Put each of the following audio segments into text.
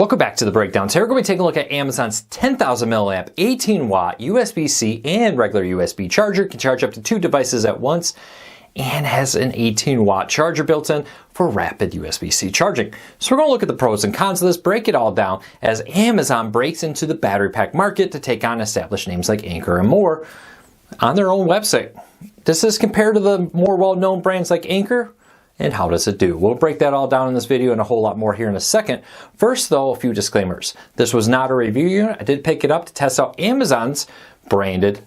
Welcome back to the breakdown. Today we're going to be taking a look at Amazon's 10,000 milliamp 18 watt USB-C and regular USB charger. Can charge up to 2 devices at once and has an 18 watt charger built in for rapid USB-C charging. So we're going to look at the pros and cons of this, break it all down as Amazon breaks into the battery pack market to take on established names like Anker and more on their own website. Does this compare to the more well-known brands like Anker? And how does it do? We'll break that all down in this video and a whole lot more here in a second. First though, a few disclaimers. This was not a review unit. I did pick it up to test out Amazon's branded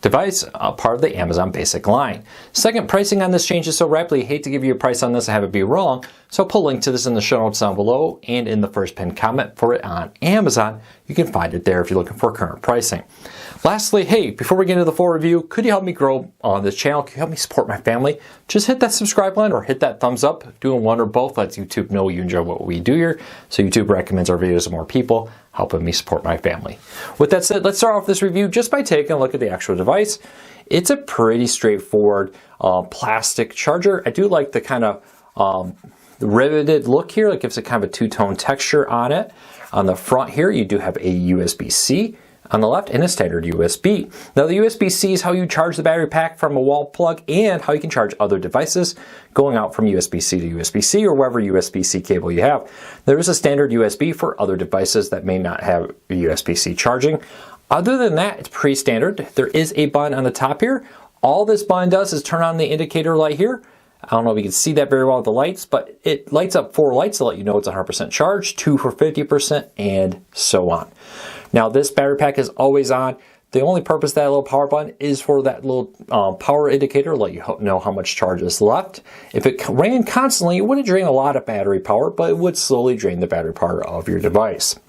device, part of the Amazon Basic line. Second, pricing on this changes so rapidly. I hate to give you a price on this and have it be wrong, so I'll put a link to this in the show notes down below and in the first pinned comment for it on Amazon. You can find it there if you're looking for current pricing. Lastly, hey, before we get into the full review, could you help me grow on this channel? Could you help me support my family? Just hit that subscribe button or hit that thumbs up. Doing one or both lets YouTube know you enjoy what we do here, so YouTube recommends our videos to more people, helping me support my family. With that said, let's start off this review just by taking a look at the actual device. It's a pretty straightforward plastic charger. I do like the kind of riveted look here. It gives it kind of a two-tone texture on it. On the front here, you do have a USB-C on the left and a standard USB. Now the USB-C is how you charge the battery pack from a wall plug and how you can charge other devices going out from USB-C to USB-C or whatever USB-C cable you have. There is a standard USB for other devices that may not have USB-C charging. Other than that, it's pretty standard. There is a button on the top here. All this button does is turn on the indicator light here. I don't know if you can see that very well with the lights, but it lights up 4 lights to let you know it's 100% charged, 2 for 50%, and so on. Now this battery pack is always on. The only purpose of that little power button is for that little power indicator to let you know how much charge is left. If it ran constantly, it wouldn't drain a lot of battery power, but it would slowly drain the battery power of your device.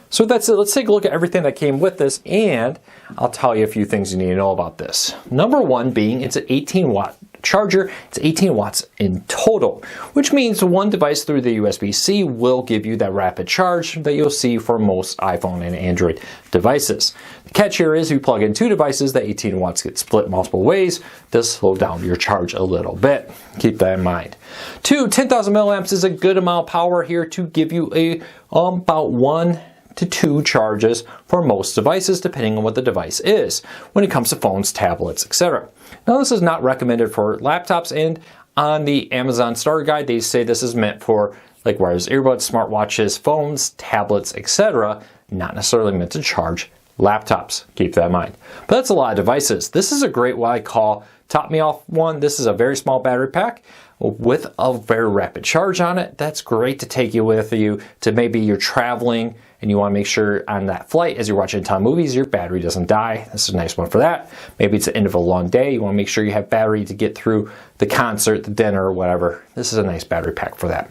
So that's it. Let's take a look at everything that came with this, and I'll tell you a few things you need to know about this. Number one being it's an 18 watt charger. It's 18 watts in total, which means one device through the USB-C will give you that rapid charge that you'll see for most iPhone and Android devices. The catch here is if you plug in 2 devices, the 18 watts get split multiple ways. Does slow down your charge a little bit. Keep that in mind. 2, 10,000 milliamps is a good amount of power here to give you a about 1 to 2 charges for most devices, depending on what the device is, when it comes to phones, tablets, etc. Now this is not recommended for laptops, and on the Amazon Starter Guide they say this is meant for like wireless earbuds, smartwatches, phones, tablets, etc. Not necessarily meant to charge laptops. Keep that in mind. But that's a lot of devices. This is a great what I call top me off one. This is a very small battery pack with a very rapid charge on it. That's great to take you with you to maybe you're traveling and you want to make sure on that flight as you're watching a ton of movies your battery doesn't die. This is a nice one for that. Maybe it's the end of a long day. You want to make sure you have battery to get through the concert, the dinner, or whatever. This is a nice battery pack for that.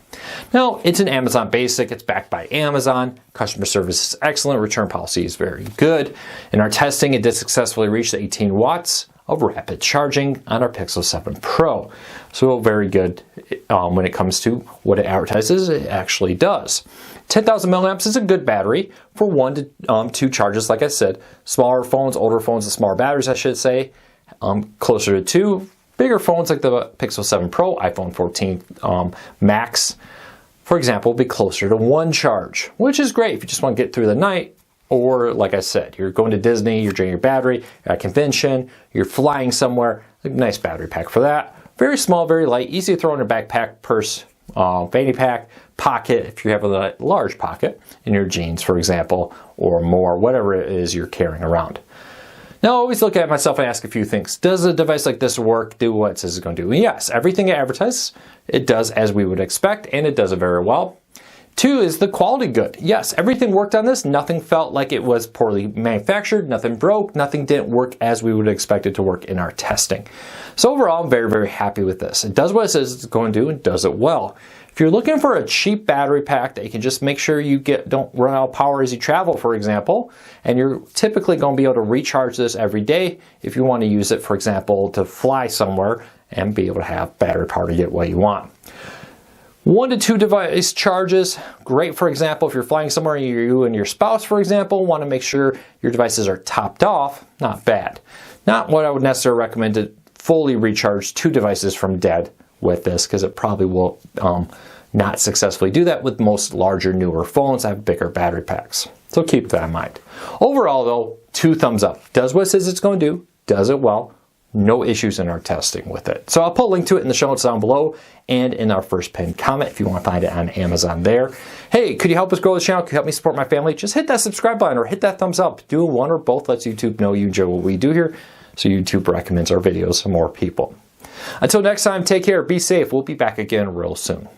Now, it's an Amazon Basic. It's backed by Amazon. Customer service is excellent. Return policy is very good. In our testing, it did successfully reach the 18 watts of rapid charging on our Pixel 7 Pro. So very good when it comes to what it advertises, it actually does. 10,000 milliamps is a good battery for 1 to 2 charges, like I said. Smaller phones, older phones, and smaller batteries, I should say, closer to 2. Bigger phones like the Pixel 7 Pro, iPhone 14 Max, for example, will be closer to 1 charge, which is great if you just want to get through the night. Or, like I said, you're going to Disney, you're draining your battery, at a convention, you're flying somewhere, a nice battery pack for that. Very small, very light, easy to throw in a backpack, purse, fanny pack, pocket, if you have a large pocket, in your jeans, for example, or more, whatever it is you're carrying around. Now, I always look at myself and ask a few things. Does a device like this work, do what it says it's going to do? And yes, everything it advertises, it does as we would expect, and it does it very well. 2 is the quality good. Yes, everything worked on this. Nothing felt like it was poorly manufactured. Nothing broke. Nothing didn't work as we would expect it to work in our testing. So overall, I'm very, very happy with this. It does what it says it's going to do and does it well. If you're looking for a cheap battery pack that you can just make sure you don't run out of power as you travel, for example, and you're typically going to be able to recharge this every day if you want to use it, for example, to fly somewhere and be able to have battery power to get what you want. 1 to 2 device charges, great for example if you're flying somewhere and you and your spouse, for example, want to make sure your devices are topped off, not bad. Not what I would necessarily recommend to fully recharge 2 devices from dead with this, because it probably will not successfully do that with most larger, newer phones that have bigger battery packs. So keep that in mind. Overall though, 2 thumbs up. Does what it says it's going to do, does it well, no issues in our testing with it. So I'll put a link to it in the show notes down below and in our first pinned comment if you want to find it on Amazon there. Hey, could you help us grow the channel? Could you help me support my family? Just hit that subscribe button or hit that thumbs up. Doing one or both lets YouTube know you enjoy what we do here, so YouTube recommends our videos to more people. Until next time, take care, be safe. We'll be back again real soon.